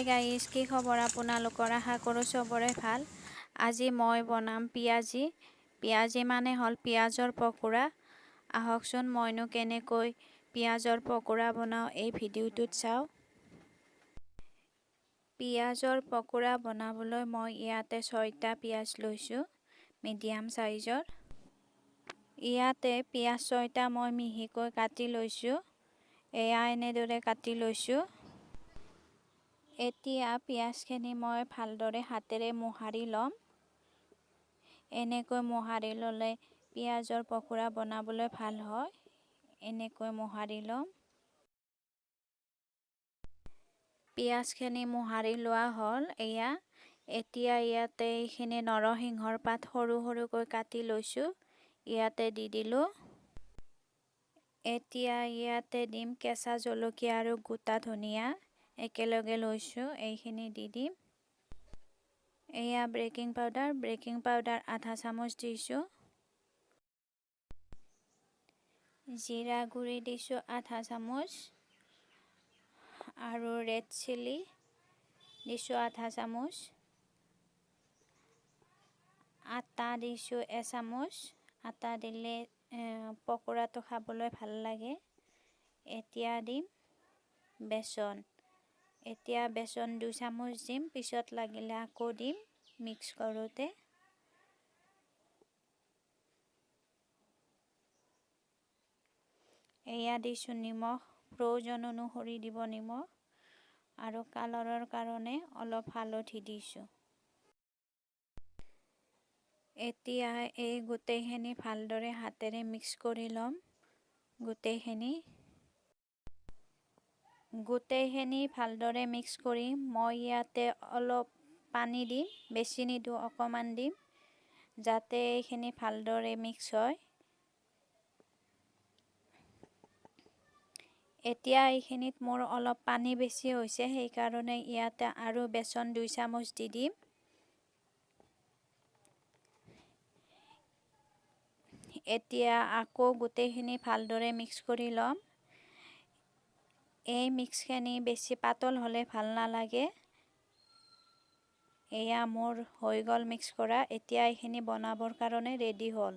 Guys, কি খবৰ আপোনালোকৰ? আশা কৰোঁ চবৰে ভাল। আজি মই বনাম পিয়াজি মানে হ'ল পিঁয়াজৰ পকোৰা। আহকচোন মইনো কেনেকৈ পিঁয়াজৰ পকোৰা বনাওঁ এই ভিডিঅ'টোত চাওঁ। পিঁয়াজৰ পকোৰা বনাবলৈ মই ইয়াতে 6টা পিঁয়াজ লৈছোঁ, মিডিয়াম চাইজৰ। ইয়াতে পিঁয়াজ 6টা মই মিহিকৈ কাটি লৈছোঁ। এয়া এনেদৰে কাটি লৈছোঁ। এতিয়া পিঁয়াজখিনি মই ভালদৰে হাতেৰে মোহাৰি ল'ম। এনেকৈ মোহাৰি ল'লে পিঁয়াজৰ পকোৰা বনাবলৈ ভাল হয়। এনেকৈ মোহাৰি ল'ম। পিঁয়াজখিনি মোহাৰি লোৱা হ'ল। এতিয়া ইয়াতে এইখিনি নৰসিংহৰ পাত সৰু সৰুকৈ কাটি লৈছোঁ, ইয়াতে দি দিলোঁ। এতিয়া ইয়াতে দিম কেঁচা জলকীয়া আৰু গোটা ধনিয়া একেলগে লৈছোঁ, এইখিনি দি দিম। এয়া বেকিং পাউডাৰ আধা চামুচ দিছোঁ। জিৰা গুড়ি দিছোঁ আধা চামুচ আৰু ৰেড চিলি দিছোঁ আধা চামুচ। আটা দিছোঁ এচামুচ। আটা দিলে পকোৰাটো খাবলৈ ভাল লাগে। এতিয়া দিম বেচন। এতিয়া বেচন 2 চামুচ দিম, পিছত লাগিলে আকৌ দিম মিক্স কৰোঁতে। এয়া দিছোঁ নিমখ, প্ৰয়োজন অনুসৰি দিব নিমখ, আৰু কালাৰৰ কাৰণে অলপ হালধি দিছোঁ। এতিয়া এই গোটেইখিনি ভালদৰে হাতেৰে মিক্স কৰি ল'ম। গোটেইখিনি ভালদৰে মিক্স কৰি মই ইয়াতে অলপ পানী দিম, বেছি নিদিওঁ, অকণমান দিম, যাতে এইখিনি ভালদৰে মিক্স হয়। এতিয়া এইখিনিত মোৰ অলপ পানী বেছি হৈছে, সেইকাৰণে ইয়াতে আৰু বেচন 2 চামুচ দি দিম। এতিয়া আকৌ গোটেইখিনি ভালদৰে মিক্স কৰি ল'ম। এই মিক্সখিনি বেছি পাতল হ'লে ভাল নালাগে। এয়া মোৰ হৈ গ'ল মিক্স কৰা। এতিয়া এইখিনি বনাবৰ কাৰণে ৰেডি হ'ল।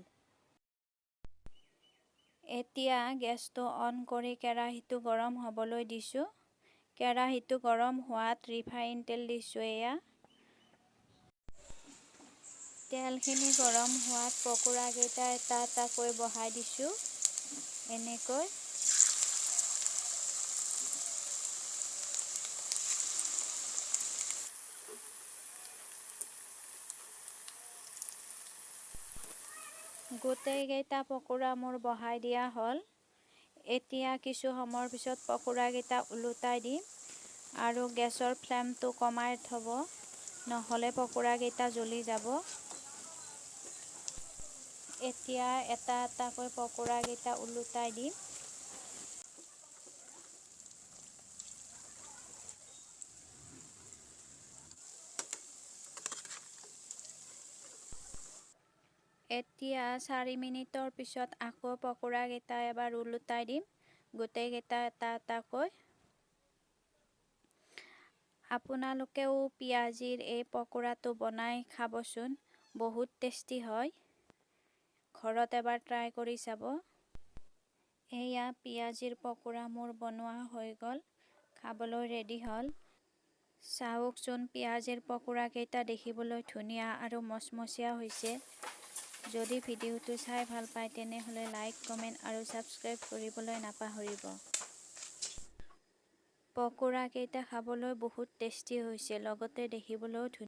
এতিয়া গেছটো অন কৰি কেৰাহীটো গৰম হ'বলৈ দিছোঁ। কেৰাহীটো গৰম হোৱাত ৰিফাইন তেল দিছোঁ। এয়া তেলখিনি গৰম হোৱাত পকোৰাকেইটা এটা এটাকৈ বহাই দিছোঁ, এনেকৈ। গোটেইকেইটা পকোৰা মোৰ বহাই দিয়া হ'ল। এতিয়া কিছু সময়ৰ পিছত পকোৰাকেইটা ওলোটাই দিম আৰু গেছৰ ফ্লেমটো কমাই থ'ব, নহ'লে পকোৰাকেইটা জ্বলি যাব। এতিয়া এটা এটাকৈ পকোৰাকেইটা ওলোটাই দিম। এতিয়া 4 মিনিটৰ পিছত আকৌ পকোৰাকেইটা এবাৰ ওলোটাই দিম, গোটেইকেইটা এটা এটাকৈ। আপোনালোকেও পিঁয়াজীৰ এই পকোৰাটো বনাই খাবচোন, বহুত টেষ্টি হয়। ঘৰত এবাৰ ট্ৰাই কৰি চাব। এয়া পিঁয়াজীৰ পকোৰা মোৰ বনোৱা হৈ গ'ল, খাবলৈ ৰেডি হ'ল। চাওকচোন পিঁয়াজীৰ পকোৰাকেইটা দেখিবলৈ ধুনীয়া আৰু মচমচীয়া হৈছে। যদি ভিডিঅ'টো চাই ভাল পায় তেনেহ'লে লাইক, কমেণ্ট আৰু ছাবস্ক্ৰাইব কৰিবলৈ নাপাহৰিব। পকোৰাকেইটা খাবলৈ বহুত টেষ্টি হৈছে, লগতে দেখিবলৈও ধুনীয়া।